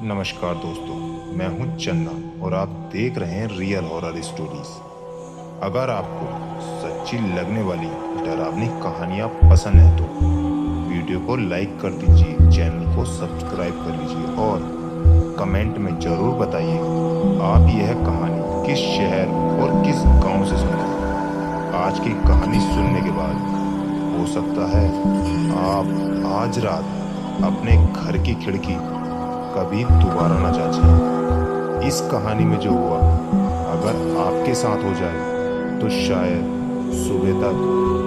नमस्कार दोस्तों, मैं हूं चंदन और आप देख रहे हैं रियल हॉरर स्टोरीज। अगर आपको सच्ची लगने वाली डरावनी कहानियां पसंद है तो वीडियो को लाइक कर दीजिए, चैनल को सब्सक्राइब कर लीजिए और कमेंट में जरूर बताइए आप यह कहानी किस शहर और किस गांव से सुनी है। आज की कहानी सुनने के बाद हो सकता है आप आज रात अपने घर की खिड़की कभी दोबारा ना जांचें। इस कहानी में जो हुआ अगर आपके साथ हो जाए तो शायद सुबह तक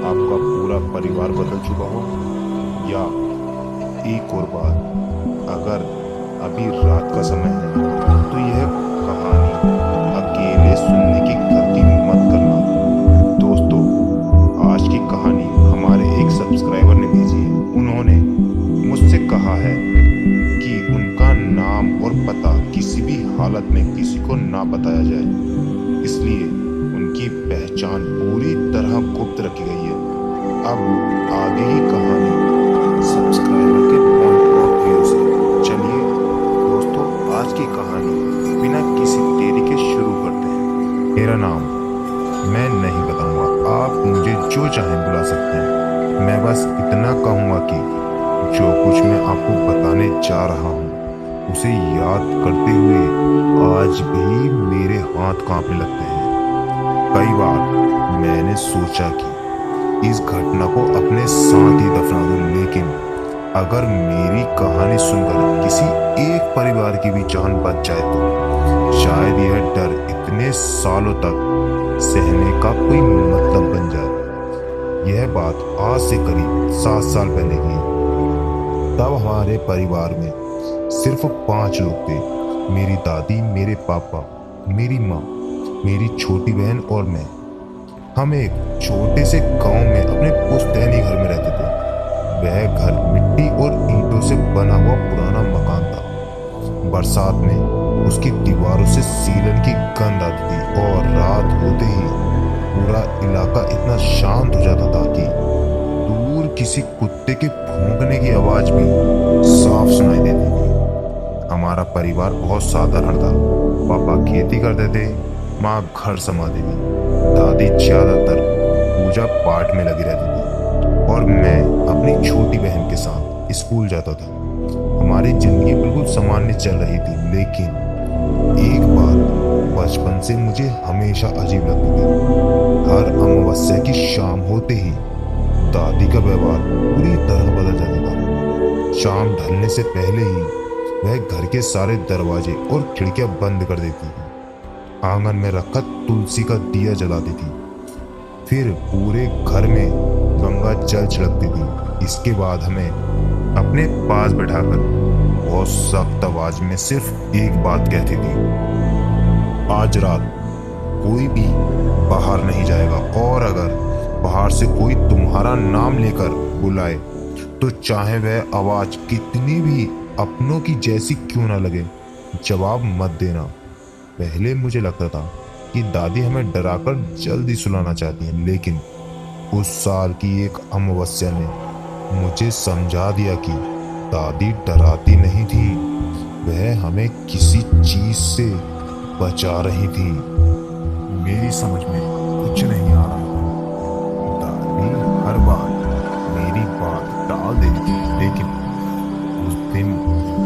आपका पूरा परिवार बदल चुका हो। या एक और बात, अगर अभी रात का समय है तो यह कहानी अकेले सुनने की गलती मत करना। दोस्तों, आज की कहानी हमारे एक सब्सक्राइबर ने भेजी है। उन्होंने मुझसे कहा है कि उनका नाम और पता किसी भी हालत में किसी को ना बताया जाए, इसलिए उनकी पहचान पूरी तरह गुप्त रखी गई है। अब आगे की कहानी सब्सक्राइबर के पॉइंट ऑफ व्यू से। चलिए दोस्तों, आज की कहानी बिना किसी देरी के शुरू करते हैं। मेरा नाम मैं नहीं बताऊंगा, आप मुझे जो चाहें बुला सकते हैं। मैं बस इतना कहूंगा कि जो कुछ मैं आपको बताने जा रहा हूँ उसे याद करते हुए आज भी मेरे हाथ कांपने लगते हैं। कई बार मैंने सोचा कि इस घटना को अपने साथ ही दफना दूं, लेकिन अगर मेरी कहानी सुनकर किसी एक परिवार की भी जान बच जाए तो शायद यह डर इतने सालों तक सहने का कोई मतलब बन जाए। यह बात आज से करीब 7 साल पहले की है। तब हमारे परिवार में सिर्फ 5 लोग थे। मेरी दादी, मेरे पापा, मेरी माँ, मेरी छोटी बहन और मैं। हम एक छोटे से गांव में अपने पुश्तैनी घर में रहते थे। वह घर मिट्टी और ईंटों से बना हुआ पुराना मकान था। बरसात में उसकी दीवारों से सीलन की गंध आती थी और रात होते ही पूरा इलाका इतना शांत हो जाता था कि दूर किसी कुत्ते के भौंकने की आवाज भी साफ सुनाई देती थी। हमारा परिवार बहुत साधारण था। पापा खेती करते थे, माँ घर संभालती थी, दादी ज्यादातर पूजा पाठ में लगी रहती थी और मैं अपनी छोटी बहन के साथ स्कूल जाता था। हमारी जिंदगी बिल्कुल सामान्य चल रही थी, लेकिन एक बात बचपन से मुझे हमेशा अजीब लगती थी। हर अमावस्या की शाम होते ही दादी का व्यवहार पूरी तरह बदल जाता था। शाम ढलने से पहले ही वह घर के सारे दरवाजे और खिड़कियां बंद कर देती थी। आंगन में रखा तुलसी का दिया जलाती थी, फिर पूरे घर में गंगा जल छिड़कती थी। इसके बाद हमें अपने पास बैठाकर बहुत सख्त आवाज में सिर्फ एक बात कहती थी, आज रात कोई भी बाहर नहीं जाएगा और अगर बाहर से कोई तुम्हारा नाम लेकर बुलाए तो चाहे वह आवाज कितनी भी अपनों की जैसी क्यों ना लगे, जवाब मत देना। पहले मुझे लगता था कि दादी हमें डराकर जल्दी सुलाना चाहती हैं, लेकिन उस साल की एक अमावस्या ने मुझे समझा दिया कि दादी डराती नहीं थी, वह हमें किसी चीज से बचा रही थी। मेरी समझ में कुछ नहीं आ रहा था। दादी हर बार मेरी बात टाल देती थी, लेकिन उस दिन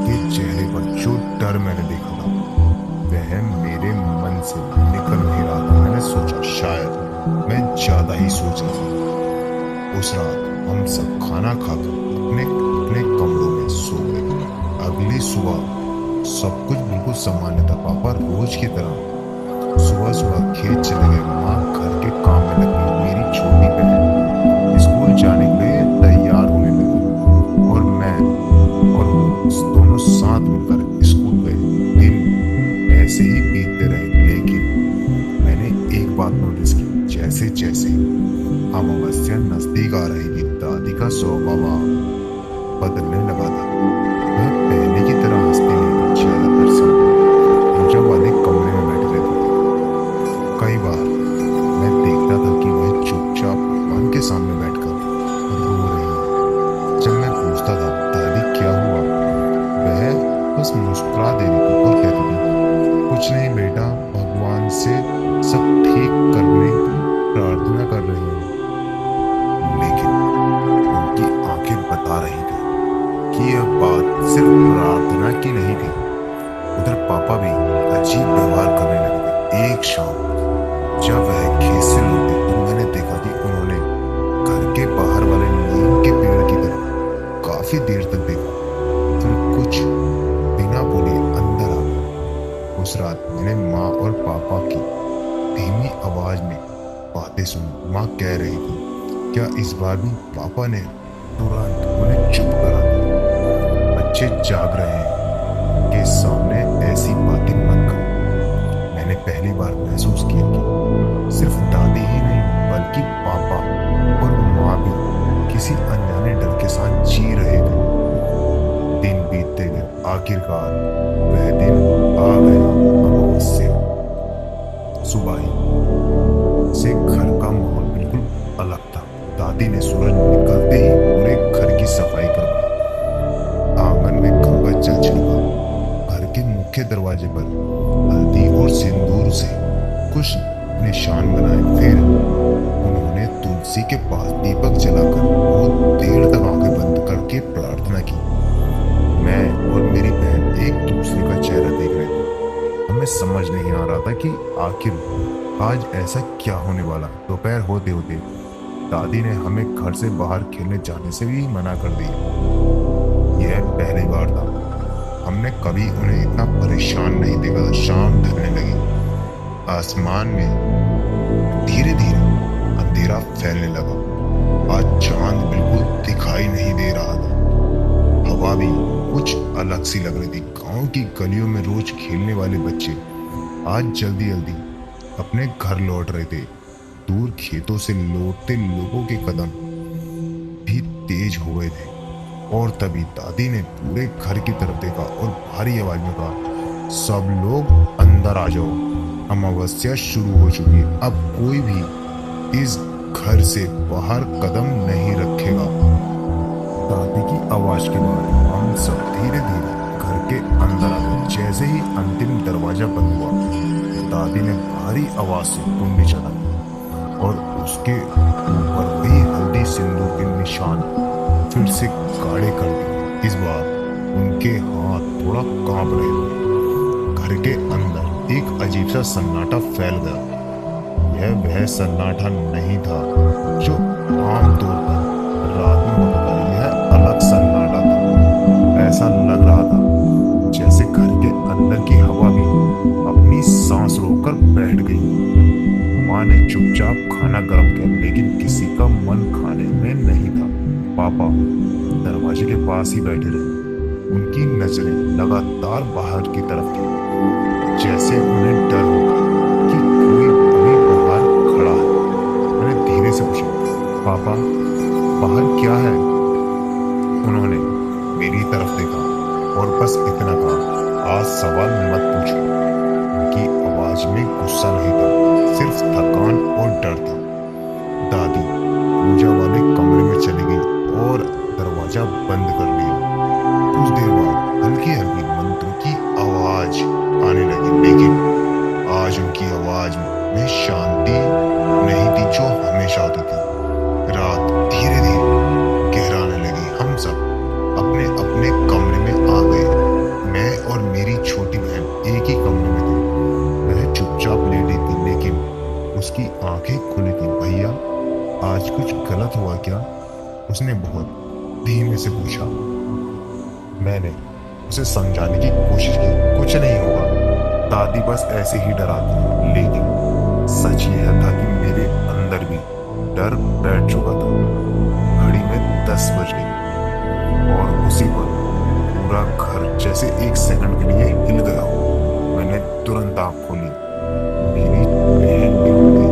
के चेहरे पर जो डर मैंने देखा था वह मेरे मन से निकल नहीं रहा था। मैंने सोचा शायद मैं ज्यादा ही सोच रहा था। उस रात हम सब खाना खाकर अपने अपने कमरों में सो गए। अगली सुबह सब कुछ बिल्कुल सामान्य था। पापा रोज की तरह सुबह सुबह खेत चले गए, माँ घर के काम में लगी, मेरी छोटी बहन स्कूल जाने के लिए तैयार होने लगी और मैं और वो दोनों साथ मिलकर स्कूल गए। दिन ऐसे ही बीतते रहे, लेकिन मैंने एक बात नोटिस की, जैसे जैसे अमावस्या नजदीक आ रही थी दादी का स्वभाव बदलने लगा था। वह पहले की तरह हंसती नहीं थी, ज्यादातर समय पूजा वाले कमरे में बैठे रहती थी। कई बार मैं देखता था कि वह चुपचाप भगवान के सामने बैठकर रो रही है। जब मैं पूछता था दादी क्या हुआ, वह बस मुस्कुरा दे रही थी और कहती थी, कुछ नहीं बेटा, भगवान से सब ठीक करने की प्रार्थना कर रही हूँ। लेकिन उनकी आंखें बता रही थी कि यह बात सिर्फ प्रार्थना की नहीं थी। उधर पापा भी अजीब व्यवहार करने लगे थे। एक शाम जब वह खेत से लौटे तो मैंने देखा कि उन्होंने घर के बाहर वाले नीम के पेड़ की तरफ काफी देर तक देखा, फिर कुछ बिना बोले अंदर आ गए। उस रात मैंने माँ और पापा की धीमी आवाज में बातें सुनी। माँ कह रही थी, क्या इस बार भी पापा ने तुरंत उन्हें चुप करा दिया? बच्चे जाग रहे हैं के सामने ऐसी बातें मत करो। मैंने पहली बार महसूस किया कि सिर्फ दादी ही नहीं बल्कि पापा और माँ भी किसी अनजाने डर के साथ जी रहे थे। दिन बीतते गए, आखिरकार वह दिन आ गया। अमावस्या सुबह ही से घर का माहौल बिल्कुल अलग था। दादी ने सूरज निकलते ही पूरे घर की सफाई करवाई, आंगन में गंगा जल छिड़का, घर के मुख्य दरवाजे पर हल्दी और सिंदूर से कुछ निशान बनाए। फिर उन्होंने तुलसी के पास दीपक जलाकर बहुत देर तक आंखें बंद करके प्रार्थना की। मैं और मेरी बहन एक दूसरे का चेहरा देख रहे थे। हमें समझ नहीं आ रहा था कि आखिर आज ऐसा क्या होने वाला। दोपहर होते होते दादी ने हमें घर से बाहर खेलने जाने से भी मना कर दिया। यह पहली बार था, हमने कभी उन्हें इतना परेशान नहीं देखा था। शाम ढलने लगी, आसमान में धीरे धीरे अंधेरा फैलने लगा। आज चांद बिल्कुल दिखाई नहीं दे रहा था। हवा भी कुछ अलग सी लग रही थी। गांव की गलियों में रोज खेलने वाले बच्चे आज जल्दी जल्दी अपने घर लौट रहे थे। दूर खेतों से लौटते लोगों के कदम भी तेज हो गए थे। और तभी दादी ने पूरे घर की तरफ देखा और भारी आवाज में कहा, सब लोग अंदर आ जाओ, अमावस्या शुरू हो चुकी है। अब कोई भी इस घर से बाहर कदम नहीं रखेगा। दादी की आवाज के बाद हम सब धीरे धीरे घर के अंदर आ गए। जैसे ही अंतिम दरवाजा बंद हुआ, दादी ने भारी आवाज से कुंडी चलाई और उसके ऊपर वही हल्दी सिंदूर के निशान फिर से गाढ़े कर दिए। इस बार उनके हाथ थोड़ा कांप रहे थे। घर के अंदर एक अजीब सा सन्नाटा फैल गया। यह वह सन्नाटा नहीं था जो आमतौर पर रात में होता था। यह अलग सन्नाटा था। ऐसा लग रहा था जैसे घर के अंदर की हवा भी अपनी सांस रोककर बैठ गई। माँ ने चुपचाप खाना गर्म किया, लेकिन किसी का मन खाने में नहीं था। पापा दरवाजे के पास ही बैठे रहे। उनकी नजरें लगातार बाहर की तरफ थी, जैसे उन्हें डर हो कि कोई अभी बाहर खड़ा है। मैंने धीरे से पूछा, पापा बाहर क्या है? उन्होंने मेरी तरफ देखा और बस इतना कहा, आज सवाल मत पूछो। उनकी आवाज में गुस्सा नहीं था, सिर्फ थकान और डर था। दादी पूजा वाले कमरे में चली गई और दरवाजा बंद कर लिया। कुछ देर बाद हल्की हल्की मंत्रों की आवाज आने लगी, लेकिन आज उनकी आवाज में शांति नहीं थी जो हमेशा होती थी। रात धीरे धीरे गहराने लगी। हम सब अपने अपने कमरे में आ गए। मैं और मेरी छोटी बहन एक ही कमरे में थे। वह चुपचाप लेटी थी, लेकिन उसकी आंखें खुली थी। भैया आज कुछ गलत हुआ क्या? उसने बहुत धीमे से पूछा। मैंने उसे समझाने की कोशिश की, कुछ नहीं होगा, दादी बस ऐसे ही डराती है। लेकिन सच यह था कि मेरे अंदर भी डर बैठ चुका था। घड़ी में 10 बज गई और उसी पर पूरा घर जैसे एक सेकंड के लिए हिल गया हो। मैंने तुरंत आंख खोली। मेरी बहन भी उठ गई।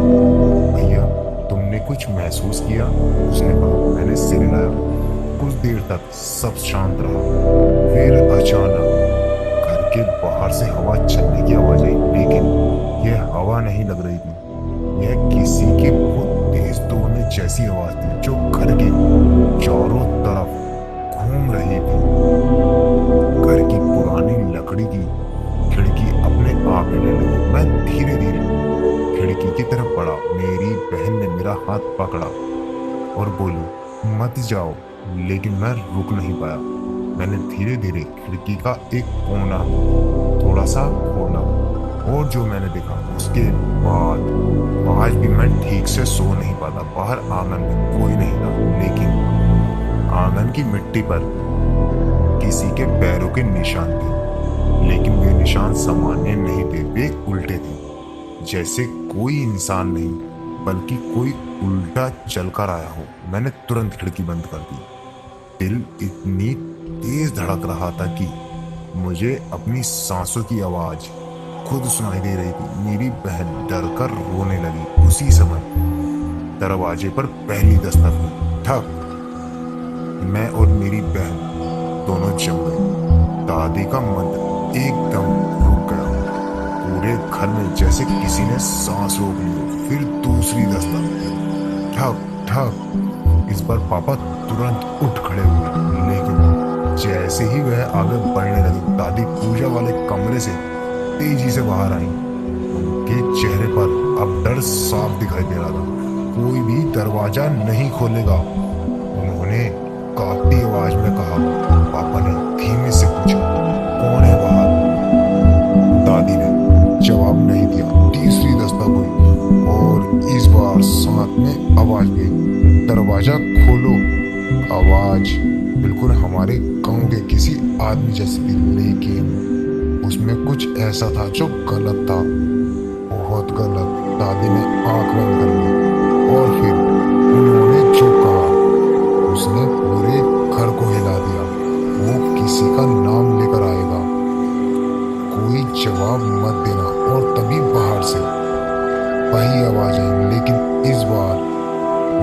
भैया तुमने कुछ महसूस किया? उसने कहा। मैंने सिर हिलाया। कुछ देर तक सब शांत रहा। फिर अचानक घर के बाहर से हवा चलने की आवाज आई, लेकिन यह हवा नहीं लग रही थी। यह किसी की बहुत तेज दौड़ने जैसी आवाज थी जो घर के चारों तरफ घूम रही थी। घर की पुरानी लकड़ी लकड़ी की खिड़की अपने आप हिलने लगी। मैं धीरे धीरे खिड़की की तरफ बढ़ा। मेरी बहन ने मेरा हाथ पकड़ा और बोली, मत जाओ, लेकिन मैं रुक नहीं पाया। मैंने धीरे धीरे खिड़की का एक कोना थोड़ा सा खोला और जो मैंने देखा उसके बाद आज भी मैं ठीक से सो नहीं पाता। बाहर आंगन में कोई नहीं था, लेकिन आंगन की मिट्टी पर किसी के पैरों के निशान थे, लेकिन वे निशान सामान्य नहीं थे, वे उल्टे थे, जैसे कोई इंसान नहीं बल्कि कोई उल्टा चलकर आया हो। मैंने तुरंत खिड़की बंद कर दी। दिल इतनी तेज धड़क रहा था कि मुझे अपनी सांसों की आवाज खुद सुनाई दे रही थी। मेरी बहन डरकर रोने लगी। उसी समय दरवाजे पर पहली दस्तक हुई। ठक। मैं और मेरी बहन दोनों जम गए। दादी का मंत्र एकदम रुक गया। पूरे घर में जैसे किसी ने सांस रोक ली। फिर दूसरी दस्तक। ठक ठक। इस बार पापा तुरंत उठ खड़े हुए, लेकिन जैसे ही वह आगे बढ़ने लगे, दादी पूजा वाले कमरे से तेजी से बाहर आई। उनके चेहरे पर अब डर साफ दिखाई दे रहा था। कोई भी दरवाजा नहीं खोलेगा, उन्होंने कांपती आवाज में कहा। पापा ने धीमे से पूछा, कौन है बाहर? दादी ने जवाब नहीं दिया। तीसरी दस्तक हुई और इस बार साथ में आवाज भी, दरवाजा खोलो। आवाज बिल्कुल हमारे गांव के किसी आदमी जैसी थी, लेकिन उसमें कुछ ऐसा था जो गलत था, बहुत गलत। दादी ने आंख बंद कर ली और फिर उन्होंने जो कहा उसने पूरे घर को हिला दिया। वो किसी का नाम लेकर आएगा, कोई जवाब मत देना। और तभी बाहर से वही आवाज आई, लेकिन इस बार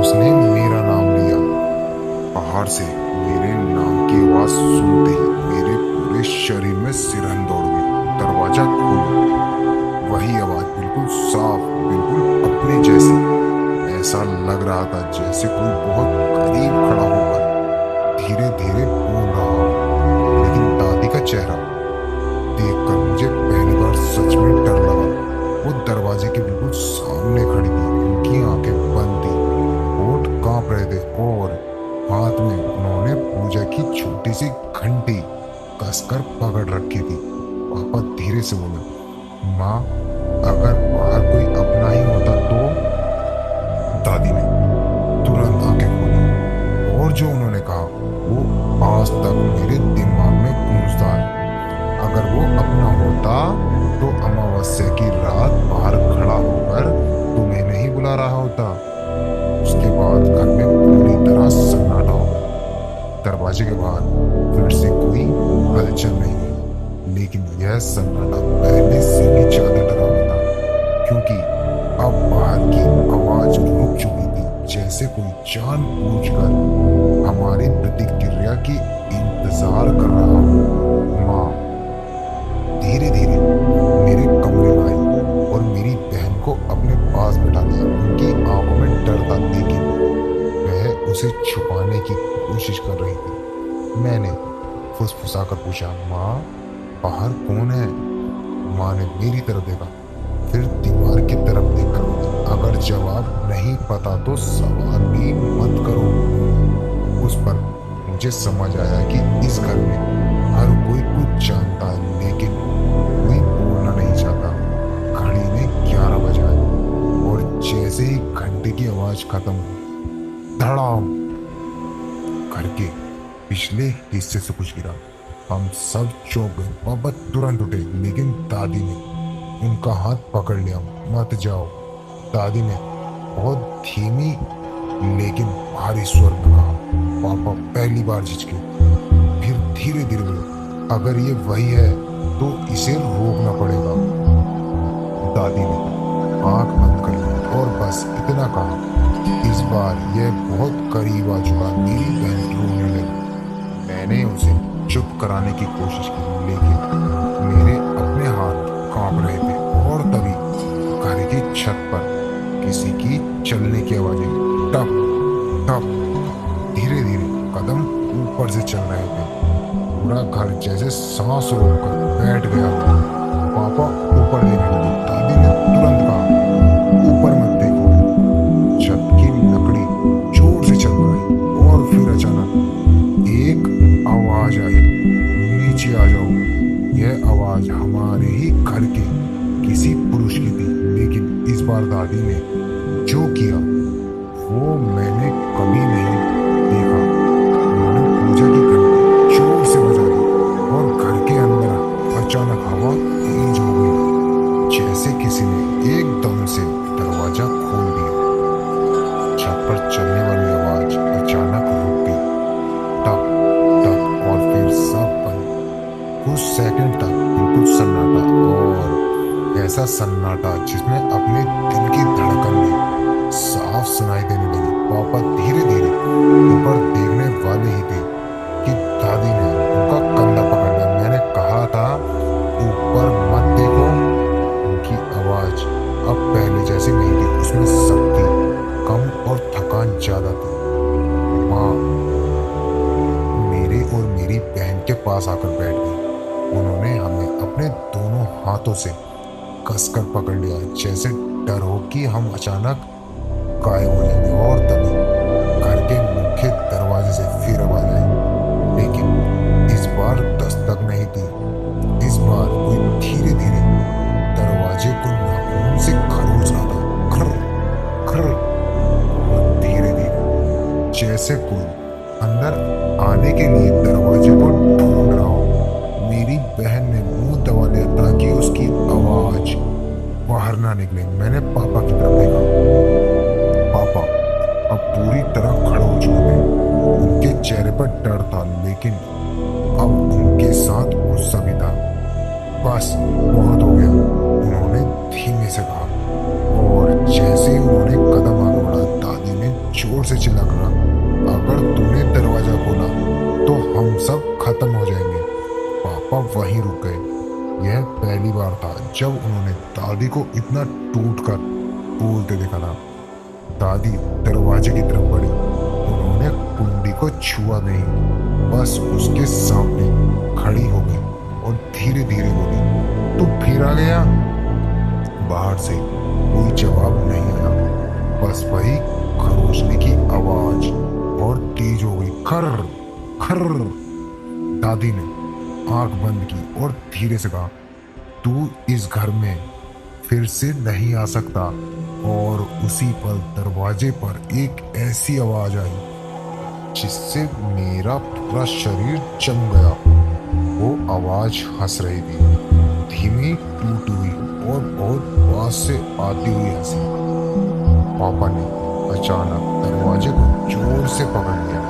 उसने मेरा नाम लिया। बाहर से मेरे नाम की आवाज सुनते ही मेरे पूरे शरीर में सिरहन दौड़ गई। दरवाजा खोलो। वही आवाज बिल्कुल साफ, बिल्कुल अपने जैसी। ऐसा लग रहा था जैसे कोई बहुत करीब खड़ा होकर धीरे धीरे बोल रहा हो। लेकिन दादी का चेहरा देखकर मुझे पहली बार सच में डर लगा। वो दरवाजे के बिल्कुल सामने खड़ी थी, उनकी आंखें बंद थी, होठ कांप रहे थे और हाथ में उन्होंने पूजा की छोटी सी घंटी कसकर पकड़ रखी थी। पापा धीरे से बोले, माँ, अगर बाहर कोई अपना ही होता तो? दादी ने तुरंत आंखें खोली और जो उन्होंने कहा वो आज तक मेरे दिमाग में गूंजता है। अगर वो अपना होता तो अमावस्या की रात बाहर खड़ा होकर तुम्हें नहीं बुला रहा होता। उसके बाद घर में पूरी तरह सन्नाटा हो गया। दरवाजे के बाहर फिर से कोई हलचल नहीं हुई, लेकिन यह सन्नाटा पहले से भी ज्यादा डरावना था, क्योंकि अब बाहर की आवाज रुक चुकी थी, जैसे कोई जानबूझकर हमारी प्रतिक्रिया की इंतजार कर रहा हो। माँ धीरे धीरे मेरे कमरे में आई और मेरी बहन को अपने पास बिठा लिया। उनकी आंखों में डर था, लेकिन वह उसे छुपाने की कोशिश कर रही थी। मैंने फुसफुसाकर पूछा, माँ, बाहर कौन है? माँ ने मेरी तरफ देखा, फिर दीवार की तरफ देखकर बोली, अगर जवाब नहीं पता तो सवाल भी मत करो। उस पर मुझे समझ आया कि इस घर में हर कोई कुछ जानता है, लेकिन कोई बोलना नहीं चाहता। घड़ी में 11 बजा और जैसे ही घंटे की आवाज खत्म हुई, धड़ाम, घर के पिछले हिस्से से कुछ गिरा। हम सब चौंक गए। पापा तुरंत उठे, लेकिन दादी ने उनका हाथ पकड़ लिया। मत जाओ, दादी ने बहुत धीमी लेकिन भारी स्वर में कहा। पापा पहली बार झिझके, फिर धीरे धीरे बोले, अगर ये वही है तो इसे रोकना पड़ेगा। दादी ने आंख बंद कर ली और बस इतना कहा। इस बार यह बहुत करीब आ चुका। मेरी बहन रोने लगी। मैंने उसे चुप कराने की कोशिश की, लेकिन मेरे अपने हाथ कांप रहे थे। और तभी घर की छत पर किसी की चलने की आवाज आई। टप टप। धीरे धीरे कदम ऊपर से चल रहे थे। पूरा घर जैसे सांस रोककर बैठ गया। पापा ऊपर देखने लगे। दादी ने तुरंत कहा, ऊपर मत देखो। छत की लकड़ी जोर से चरमराई और फिर अचानक एक आवाज आई, नीचे आ जाओ। यह आवाज हमारे ही घर के किसी पुरुष की थी, लेकिन इस बार दादी ने जो किया वो मैंने कभी नहीं देखा। उन्होंने पूजा की घंटी जोर से बजा दी और घर के अंदर अचानक हवा तेज हो गई, जैसे किसी ने एकदम से दरवाजा खोल दिया। छत पर चलने वाली आवाज अचानक रुक गई, टक टक, और फिर सब बंद। कुछ सेकंड तक बिल्कुल सन्नाटा, और ऐसा सन्नाटा जिसमें अपने दिल की धड़कन साफ सुनाई देने लगी। पापा धीरे धीरे ऊपर देखने वाले ही थे कि दादी ने उनका कंधा पकड़ लिया। मैंने कहा था ऊपर मत देखो। उनकी आवाज अब पहले जैसी नहीं थी, उसमें सख्ती कम और थकान ज्यादा थी। माँ मेरे और मेरी बहन के पास आकर बैठ गई। उन्होंने हमें अपने दोनों हाथों से कसकर पकड़ लिया, जैसे डर हो कि हम अचानक गायब हो जाएंगे। और तभी घर के मुख्य दरवाजे से फिर आवाज आई, लेकिन इस बार दस्तक नहीं थी। इस बार कोई धीरे धीरे दरवाजे को नाखून से खरोच रहा था, खर खर, बहुत धीरे धीरे, जैसे कोई अंदर आने के लिए दरवाजे को ढूंढ रहा हो। मेरी बहन ने मुंह दबा लिया ताकि उसकी आवाज बाहर ना निकले। मैंने पापा की तरफ देखा। पापा अब पूरी तरह खड़े हो चुके थे। उनके चेहरे पर डर था, लेकिन अब उनके साथ गुस्सा भी था। बस बहुत हो गया, उन्होंने धीमे से कहा। और जैसे ही उन्होंने कदम आगे बढ़ा, दादी ने जोर से चिल्ला कहा, अगर तूने दरवाजा खोला तो हम सब खत्म हो जाएंगे। पापा वहीं रुक गए। यह पहली बार था जब उन्होंने दादी को इतना टूट कर बोलते देखा था। दादी दरवाजे की तरफ बढ़ी। उन्होंने कुंडी को छुआ नहीं, बस उसके सामने खड़ी हो गई और धीरे धीरे बोली, तू फिर आ गया। बाहर से कोई जवाब नहीं आया, बस वही खरोचने की आवाज और तेज हो गई, खर खर। दादी ने आंख बंद की और धीरे से कहा, तू इस घर में फिर से नहीं आ सकता। और उसी पल दरवाजे पर एक ऐसी आवाज आई जिससे मेरा पूरा शरीर जम गया। वो आवाज हंस रही थी, धीमी, टूटी हुई और बहुत पास से आती हुई हंसी। पापा ने अचानक दरवाजे को जोर से पकड़ लिया।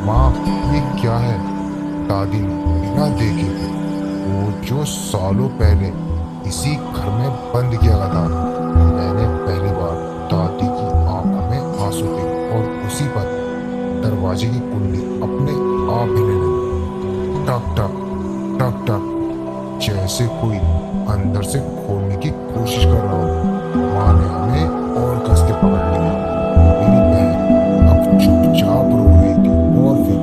माँ ये क्या है? दादी ने बिना देखे वो जो सालों पहले इसी घर में बंद किया गया था। मैंने पहली बार दादी की आंखों में आंसू थे और उसी पर दरवाजे की कुंडी अपने आप हिलने लगी, टक टक टक टक, जैसे कोई अंदर से खोलने की कोशिश कर रहा हो। माँ ने हमें और कस के पकड़ लिया। मेरी बहन अब चुपचाप रो रही थी और फिर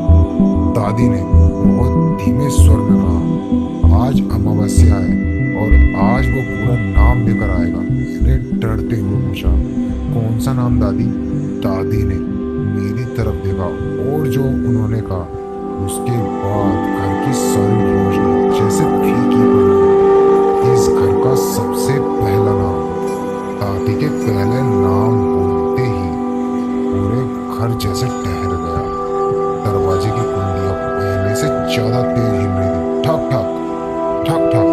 दादी ने बहुत धीमे स्वर में कहा, आज अमावस्या है और आज वो पूरा नाम लेकर आएगा। मैंने डरते हुए पूछा, कौन सा नाम दादी? दादी ने मेरी तरफ देखा और जो उन्होंने कहा उसके बाद घर की सारी रोशनी जैसे फीकी पड़ गई। इस घर का सबसे पहला नाम। दादी के पहले नाम बोलते ही पूरे घर जैसे ठहर गया। दरवाजे की कुंडी अब पहले से ज्यादा तेज हिल रही थी, ठक ठक ठक ठक।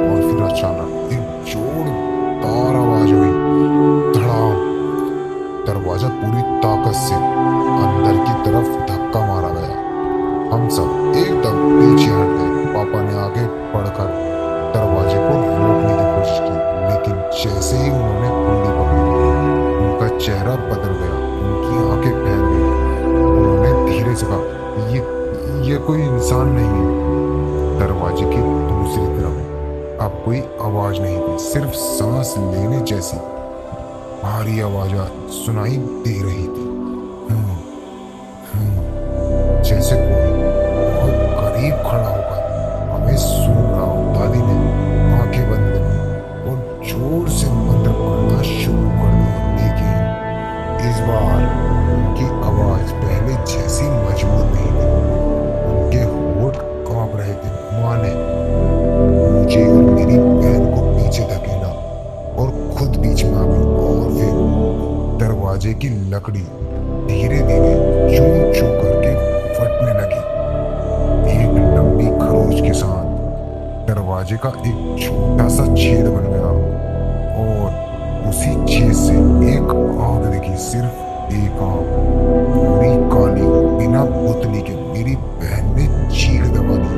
और फिर अचानक एक जोरदार आवाज हुई, धड़ाम। दरवाजा पूरी ताकत से अंदर की तरफ धक्का मारा गया। हम सब एकदम पीछे हट गए। पापा ने आगे बढ़कर दरवाजे को रोकने की कोशिश की, लेकिन जैसे ही उन्होंने कुंडी पकड़ी उनका चेहरा बदल गया, उनकी आंखें फैल गई। उन्होंने धीरे से कहा, ये कोई इंसान नहीं है। दरवाजे की दूसरी तरफ अब कोई आवाज नहीं थी, सिर्फ सांस लेने जैसी भारी आवाज सुनाई दे रही थी, जैसे कोई बहुत करीब खड़ा होकर मुझे और मेरी बहन को पीछे धकेला और खुद बीच में आ गई। और फिर दरवाजे की लकड़ी धीरे धीरे चूं चूं करके फटने लगी। एक लंबी खरोच के साथ दरवाजे का एक छोटा सा छेद बन गया और उसी छेद से एक आग दिखी, सिर्फ एक आग, पूरी काली, बिना पुतली के। मेरी बहन ने चीख दबा दी।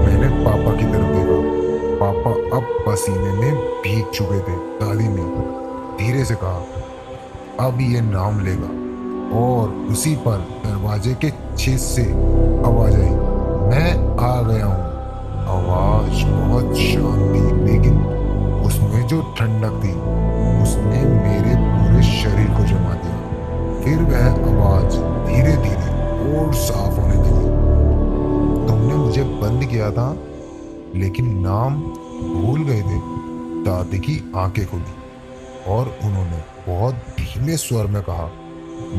मैंने पापा की तरफ देखा। पापा अब पसीने में भीग चुके थे। दादी ने धीरे से कहा, अब ये नाम लेगा। और उसी पर दरवाजे के छेद से आवाज आई, मैं आ गया हूँ। आवाज बहुत शांत थी, लेकिन उसमें जो ठंडक थी उसने मेरे पूरे शरीर को जमा दिया। फिर वह आवाज धीरे धीरे और साफ होने लगी, तुमने मुझे बंद किया था लेकिन नाम भूल गए थे। दादी की आंखें खुली और उन्होंने बहुत धीमे स्वर में कहा,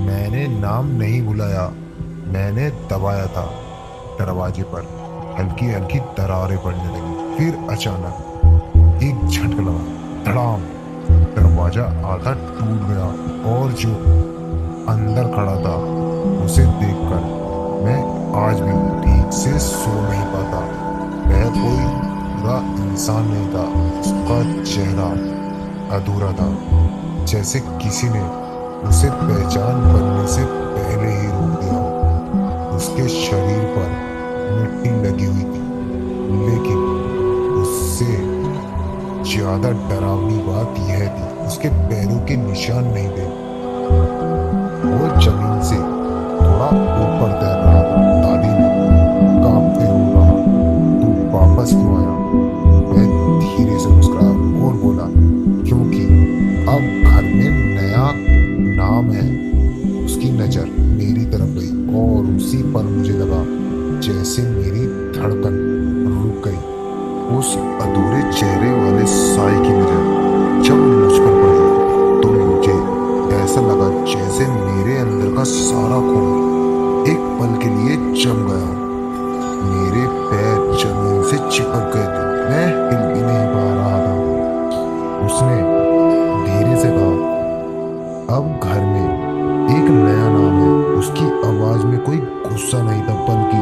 मैंने नाम नहीं बुलाया, मैंने दबाया था। दरवाजे पर हल्की हल्की दरारें पड़ने लगी। फिर अचानक एक झटका लगा, धड़ाम। दरवाजा आधा टूट गया और जो अंदर खड़ा था उसे देखकर मैं आज भी ठीक से सो नहीं पाता। वह कोई पूरा इंसान नहीं था, उसका चेहरा अधूरा था, जैसे किसी ने उसे पहचान बनने से पहले ही रोक दिया हो। उसके शरीर पर मिट्टी लगी हुई थी, लेकिन उससे ज्यादा डरावनी बात यह थी, उसके पैरों के निशान नहीं थे। वो जमीन से थोड़ा ऊपर तैर रहा था। दादी ने कांपते हुए कहा, तू वापस क्यों आया? मैं धीरे से मुस्कुराया और बोला, क्योंकि अब घर में नया नाम है। उसकी नजर मेरी तरफ गई और उसी पर मुझे लगा जैसे मेरी धड़कन रुक गई। उस अधूरे चेहरे वाले साई की नजर जब मुझ पर पड़ी तो मुझे ऐसा लगा जैसे मेरे अंदर का सारा खून एक पल के लिए जम गया। मेरे पैर जमीन से चिपक गए थे, मैं हिल भी नहीं पा रहा था। उसने धीरे से कहा, अब घर में एक नया नाम है। उसकी आवाज में कोई गुस्सा नहीं था, बल्कि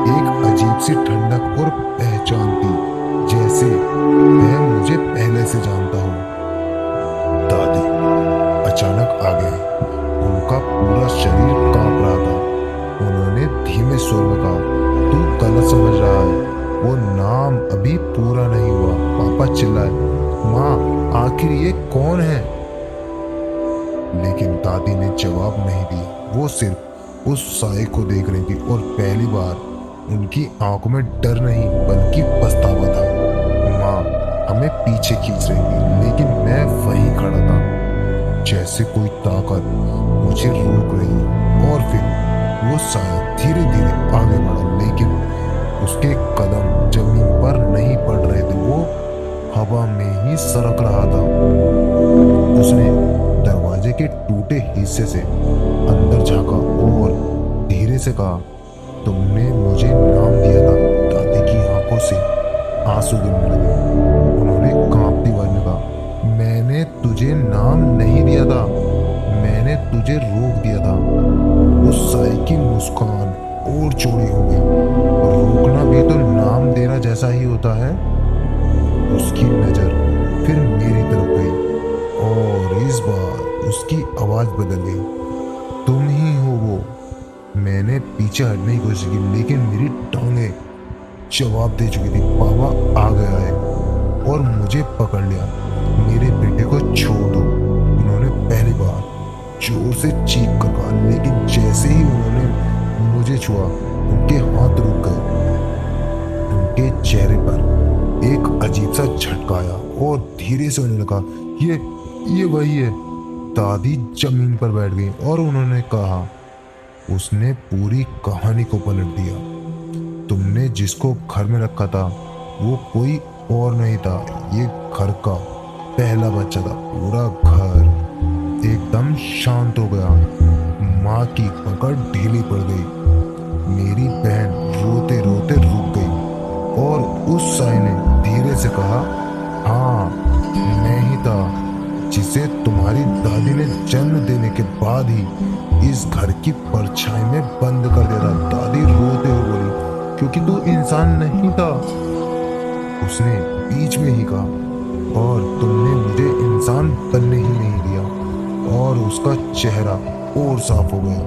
एक अजीब सी ठंडक और पहचान थी, जैसे मैं मुझे पहले से जानता हूँ। दादी अचानक आ गई। उनका पूरा शरीर कांप रहा था। उन्होंने धीमे स्वर में कहा, तू गलत समझ रहा है, वो नाम अभी पूरा नहीं हुआ। पापा चिल्लाए, माँ आखिर ये कौन है? लेकिन दादी ने जवाब नहीं दिया। वो सिर्फ उस साए को देख रही थी और पहली बार उनकी आंखों में डर नहीं बल्कि पछतावा था। माँ हमें पीछे खींच रही थी, लेकिन मैं वहीं खड़ा था, जैसे कोई ताकत मुझे रोक रही है। और फिर वो साया धीरे धीरे आगे बढ़ा, लेकिन उसके कदम जमीन पर नहीं पड़ रहे थे, वो हवा में ही सरक रहा था। उसने दरवाजे के टूटे हिस्से से अंदर झांका और धीरे से कहा, तुमने मुझे नाम दिया था। दादी की आंखों से आंसू गिरने लगे। उन्होंने कांपती आवाज में कहा, मैंने तुझे नाम नहीं दिया था, मैंने तुझे रोक दिया था। उस साई की मुस्कान और चौड़ी हो गई। रोकना भी तो नाम देना जैसा ही होता है। उसकी नजर फिर मेरी तरफ गई और इस बार उसकी आवाज बदल गई, तुम ही हो वो। मैंने पीछे हटने की कोशिश की, लेकिन मेरी टांगें जवाब दे चुकी थी। पापा आ गया है और मुझे पकड़ लिया। मेरे बेटे को छोड़ दो, उन्होंने पहली बार जोर से चीख कर कहा, लेकिन जैसे ही उन्होंने मुझे छुआ उनके हाथ रुक गए। उनके चेहरे पर एक अजीब सा झटका आया और धीरे से उन्होंने कहा, ये वही है। दादी जमीन पर बैठ गई और उन्होंने कहा, उसने पूरी कहानी को पलट दिया। तुमने जिसको घर में रखा था वो कोई और नहीं था, ये घर का पहला बच्चा था। पूरा घर एकदम शांत हो गया। माँ की पकड़ ढीली पड़ गई। मेरी बहन रोते रोते रुक गई और उस साई ने धीरे धीरे से कहा, हाँ, मैं ही था जिसे तुम्हारी दादी ने जन्म देने के बाद ही इस घर की परछाई में बंद कर दिया था। दादी रोते हुए बोली, क्योंकि तू इंसान नहीं था, उसने बीच में ही कहा, और तुमने मुझे इंसान बनने ही नहीं दिया। और उसका चेहरा और साफ हो गया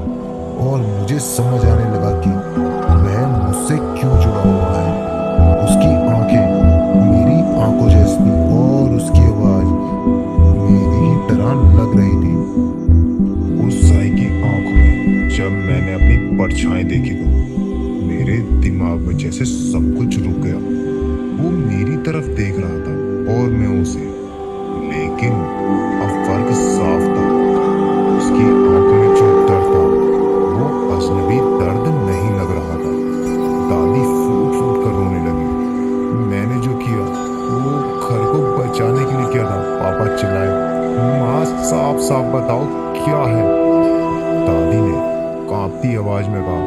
और मुझे समझ आने लगा कि वह मुझसे क्यों जुड़ा हुआ है। उसकी आंखें मेरी आंखों जैसी थी और उसकी आवाज मेरी ही तरह लग रही थी। उस साई की आंखों में जब मैंने अपनी परछाई देखी तो मेरे दिमाग में जैसे सब कुछ रुक गया। वो मेरी तरफ देख रहा था और मैं उसे, लेकिन अब फर्क साफ था। उसकी आंखों में जो दर्द था वो अजनबी दर्द नहीं लग रहा था। दादी फूट फूट कर रोने लगी। मैंने जो किया वो घर को बचाने के लिए किया था। पापा चिल्लाए, माँ साफ साफ बताओ क्या है। दादी ने कांपती आवाज में कहा,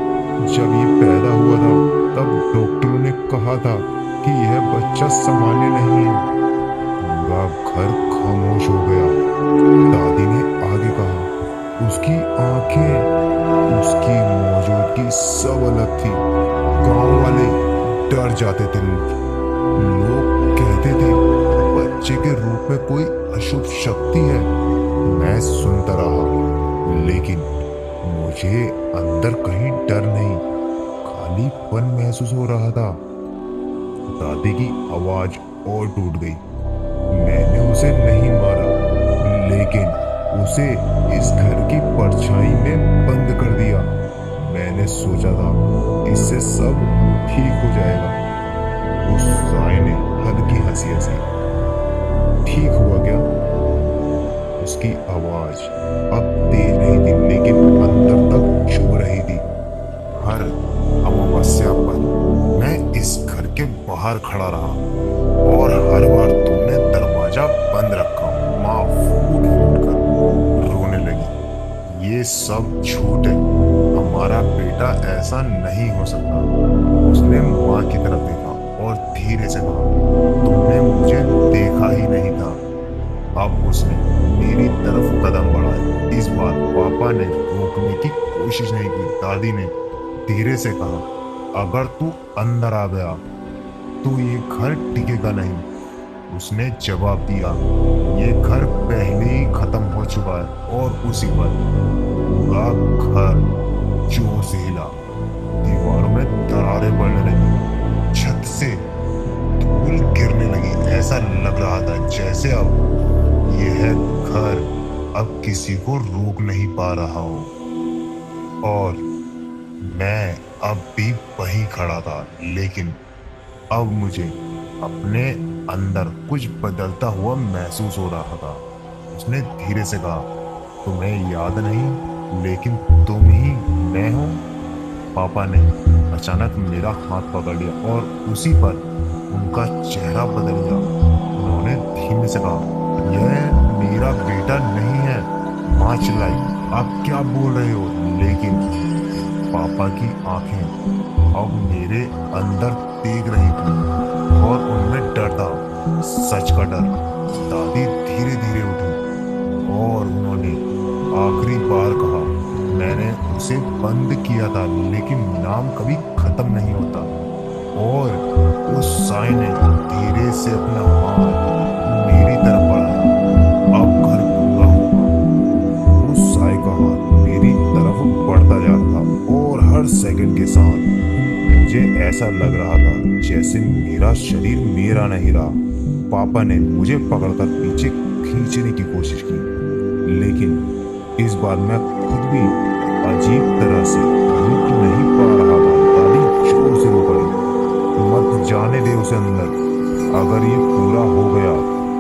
जब ये पैदा हुआ था तब डॉक्टरों ने कहा था कि यह बच्चा संभालने नहीं है। पूरा घर खामोश हो गया। दादी ने आगे कहा, उसकी आंखें, उसकी मौजूदगी सब अलग थी। गांव वाले डर जाते थे। लोग कहते थे बच्चे के रूप में कोई अशुभ शक्ति है। मैं सुनता रहा, लेकिन मुझे अंदर कहीं डर नहीं, खालीपन महसूस हो रहा था। दादी की आवाज और टूट गई। मैंने उसे नहीं मारा, लेकिन उसे इस घर की परछाई में बंद कर दिया। मैंने सोचा था इससे सब ठीक हो जाएगा। उस साई ने हल्की हंसी हंसी, ठीक हुआ क्या? उसकी आवाज अब तेज नहीं थी, लेकिन अंदर तक चुभ रही थी। हर अमावस्या पर मैं इस घर के बाहर खड़ा रहा और हर बार तुमने दरवाजा बंद रखा। माँ फूट फूट कर रोने लगी। ये सब झूठ है, हमारा बेटा ऐसा नहीं हो सकता। उसने माँ की तरफ देखा और धीरे से कहा, तुमने मुझे देखा ही नहीं था। अब उसने मेरी तरफ कदम बढ़ाए। इस बार पापा ने रोकने की कोशिश नहीं की। दादी ने धीरे से कहा, अगर तू अंदर आ गया तो ये घर टिकेगा नहीं। उसने जवाब दिया, ये घर पहले ही खत्म हो चुका है। और उसी पर पूरा घर जोर से हिला। दीवारों में दरारें पड़ने लगी, छत से धूल गिरने लगी। ऐसा लग रहा था जैसे अब यह घर अब किसी को रोक नहीं पा रहा हो। और मैं अब भी वहीं खड़ा था, लेकिन अब मुझे अपने अंदर कुछ बदलता हुआ महसूस हो रहा था। उसने धीरे से कहा, तुम्हें याद नहीं, लेकिन तुम ही मैं हूँ। पापा ने अचानक मेरा हाथ पकड़ लिया और उसी पर उनका चेहरा बदल गया। उन्होंने धीमे से कहा, यह मेरा बेटा नहीं है। माँ चिल्लाई, आप क्या बोल रहे हो? लेकिन पापा की आंखें अब मेरे अंदर देख रही थी और उनमें डर था, सच का डर। दादी धीरे धीरे उठी और उन्होंने आखिरी बार कहा, मैंने उसे बंद किया था, लेकिन नाम कभी खत्म नहीं होता। और उस साई ने धीरे से अपना हाथ मेरी तरफ बढ़ाया। अब घर पूरा होगा। उस साई का हाथ मेरी तरफ बढ़ता जा रहा था और हर सेकंड के साथ मुझे ऐसा लग रहा था जैसे मेरा शरीर मेरा नहीं रहा। पापा ने मुझे पकड़कर पीछे खींचने की कोशिश की, लेकिन इस बार मैं खुद भी अजीब तरह से रुक नहीं पा रहा था। दादी जोर से रो पड़ी, मत जाने दे उसे अंदर। अगर ये पूरा हो गया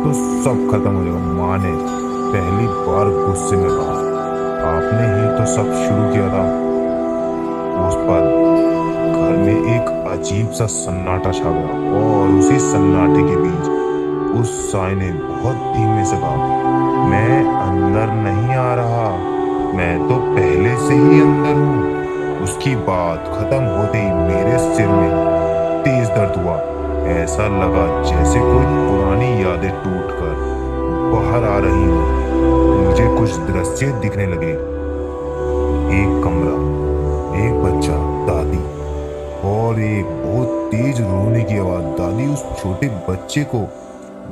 तो सब खत्म हो जाएगा। माँ ने पहली बार गुस्से में कहा, आपने ही तो सब शुरू किया था। उस पर घर में एक अजीब सा सन्नाटा छा गया और उसी सन्नाटे के बीच उस साई ने बहुत धीमे से कहा, मैं अंदर नहीं आ रहा, मैं तो पहले से ही अंदर हूँ। उसकी बात खत्म होते ही मेरे सिर में तेज दर्द हुआ ऐसा लगा जैसे कोई पुरानी यादें टूटकर बाहर आ रही हो। मुझे कुछ दृश्य दिखने लगे। एक कमरा, एक बच्चा, दादी और एक बहुत तेज रोने की आवाज। दादी उस छोटे बच्चे को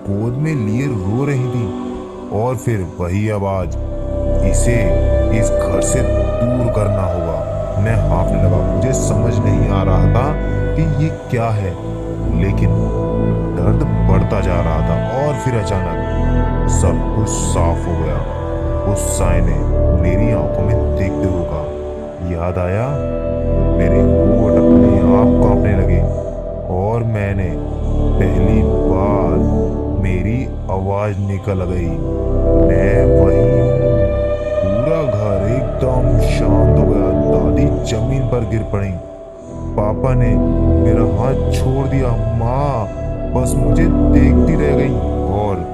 गोद में लिए रो रही थी और फिर वही आवाज, इसे इस घर से दूर करना होगा। मैं हाफने लगा। मुझे समझ नहीं आ रहा था कि ये क्या है, लेकिन दर्द बढ़ता जा रहा था। और फिर अचानक सब कुछ साफ हो गया। उस साय ने मेरी आंखों में देखते हुए कहा, याद आया? मेरे होंठ अपने आप कांपने लगे और मैंने पहली बार मेरी आवाज निकल गई, मैं वही हूँ। पूरा घर एकदम शांत हो गया। दादी जमीन पर गिर पड़ी। पापा ने मेरा हाथ छोड़ दिया। माँ बस मुझे देखती रह गई और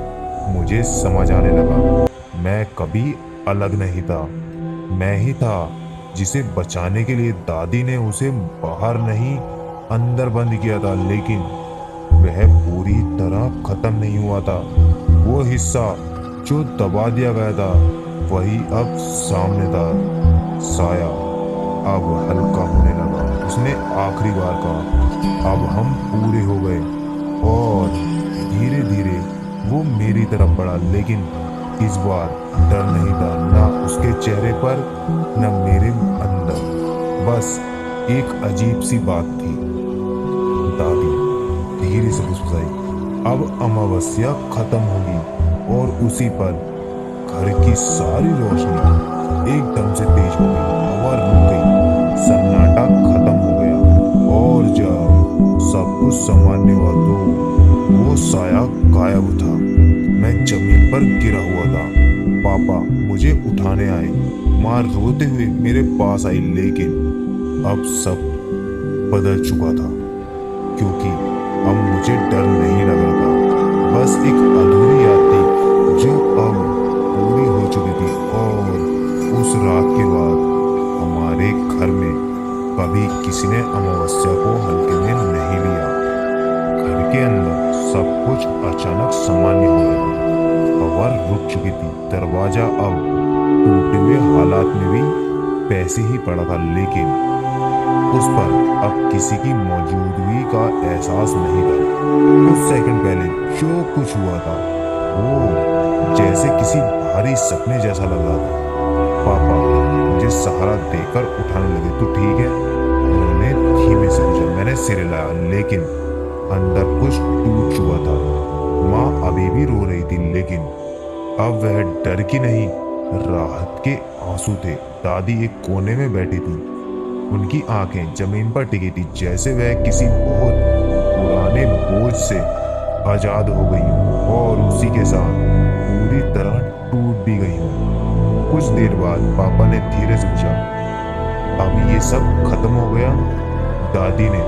मुझे समझ आने लगा मैं कभी अलग नहीं था। मैं ही था जिसे बचाने के लिए दादी ने उसे बाहर नहीं अंदर बंद किया था। लेकिन वह पूरी तरह खत्म नहीं हुआ था। वो हिस्सा जो दबा दिया गया था वही अब सामने था। साया अब हल्का होने लगा। उसने आखिरी बार कहा, अब हम पूरे हो गए। और धीरे धीरे वो मेरी तरफ बढ़ा, लेकिन इस बार डर नहीं था, ना उसके चेहरे पर न मेरे अंदर। बस एक अजीब सी बात थी। दादी धीरे से फुसफुसाई, अब अमावस्या खत्म होगी। और उसी पर घर की सारी रोशनी एकदम से तेज हो गई। हवा रुक गई, सन्नाटा खत्म हो गया। और जब सब कुछ सामान्य हुआ तो वो साया गायब था। मैं जमीन पर गिरा हुआ था। पापा मुझे उठाने आए। माँ रोते हुए मेरे पास आई, लेकिन अब सब बदल चुका था, क्योंकि अब मुझे डर नहीं लग रहा था। बस एक अधूरी याद थी जो अब पूरी हो चुकी थी। और उस रात के बाद हमारे घर में कभी किसी ने अमावस्या को हल्के में नहीं लिया। घर के अंदर सब कुछ अचानक सामान्य हो गया था। हवा रुक चुकी थी। दरवाजा अब टूटे हुए हालात में भी पैसे ही पड़ा था, लेकिन उस पर अब किसी की मौजूदगी का एहसास नहीं था। कुछ सेकंड पहले जो कुछ हुआ था वो जैसे किसी भारी सपने जैसा लग रहा था। पापा मुझे सहारा देकर उठाने लगे। तू ठीक है? उन्होंने धीमे से पूछा। मैंने सिर हिलाया, लेकिन अंदर कुछ टूट चुका था। माँ अभी भी रो रही थी, लेकिन अब वह डर की नहीं, राहत के आंसू थे। दादी एक कोने में बैठी थी। उनकी आंखें जमीन पर टिकी थी, जैसे वह किसी बहुत पुराने बोझ से आजाद हो गई हूँ और उसी के साथ पूरी तरह टूट भी गई हूँ। कुछ देर बाद पापा ने धीरे से पूछा, अब ये सब खत्म हो गया? दादी ने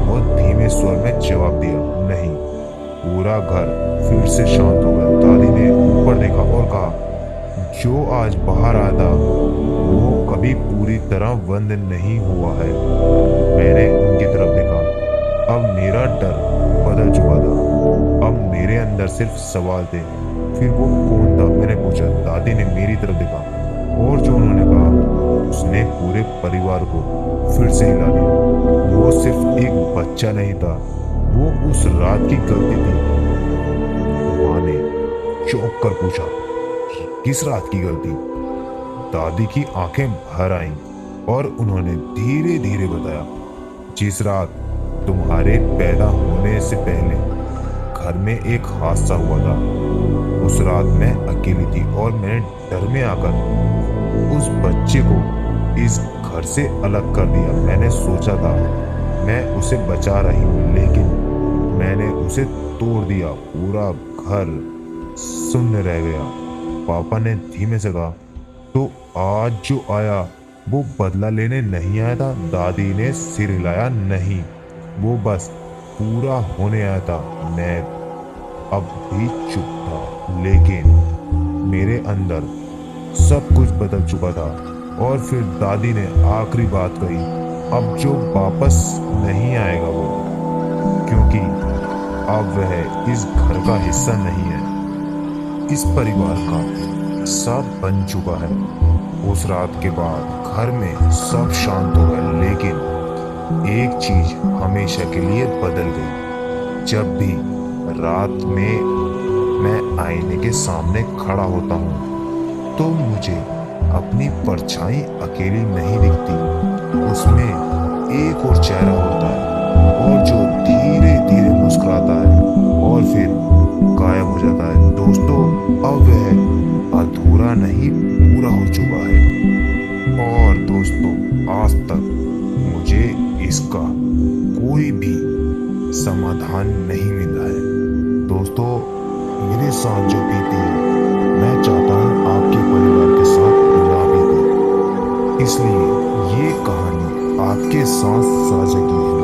बहुत धीमे स्वर में जवाब दिया, नहीं। पूरा घर फिर से शांत हो गया। दादी ने ऊपर देखा और कहा, जो आज बाहर आया था वो कभी पूरी तरह बंद नहीं हुआ है। मैंने उनकी तरफ देखा। अब मेरा डर बदल चुका था। अब मेरे अंदर सिर्फ सवाल थे। फिर वो कौन था? मैंने पूछा। दादी ने मेरी तरफ देखा और जो उन्होंने कहा उसने पूरे परिवार को फिर से हिला दिया। वो सिर्फ एक बच्चा नहीं था, वो उस रात की गलती थी। माँ ने चौंक कर पूछा, किस रात की गलती? दादी की आंखें भर आईं और उन्होंने धीरे धीरे बताया, जिस रात तुम्हारे पैदा होने से पहले घर में एक हादसा हुआ था। उस रात मैं अकेली थी और मैंने डर में आकर उस बच्चे को इस घर से अलग कर दिया। मैंने सोचा था मैं उसे बचा रही हूँ, लेकिन मैंने उसे तोड़ दिया। पूरा घर सुन्न रह गया। पापा ने धीमे से कहा, तो आज जो आया वो बदला लेने नहीं आया था? दादी ने सिर हिलाया, नहीं, वो बस पूरा होने आया था। मैं अब भी चुप था, लेकिन मेरे अंदर सब कुछ बदल चुका था। और फिर दादी ने आखिरी बात कही, अब जो वापस नहीं आएगा वो, क्योंकि अब वह इस घर का हिस्सा नहीं है। इस परिवार का हिस्सा बन चुका है। उस रात के बाद घर में सब शांत हो गया, लेकिन एक चीज हमेशा के लिए बदल गई। जब भी रात में मैं आईने के सामने खड़ा होता हूँ तो मुझे अपनी परछाई अकेली नहीं दिखती। उसमें एक और चेहरा होता है और जो धीरे धीरे मुस्कुराता है और फिर गायब हो जाता है। दोस्तों, अब वह अधूरा नहीं, पूरा हो चुका है। और दोस्तों, आज तक मुझे इसका कोई भी समाधान नहीं मिला है। दोस्तों, मेरे साथ जो बीती है, मैं चाहता हूँ आपके परिवार के साथ ना बीते। इसलिए ये कहानी आपके साथ साझा की है।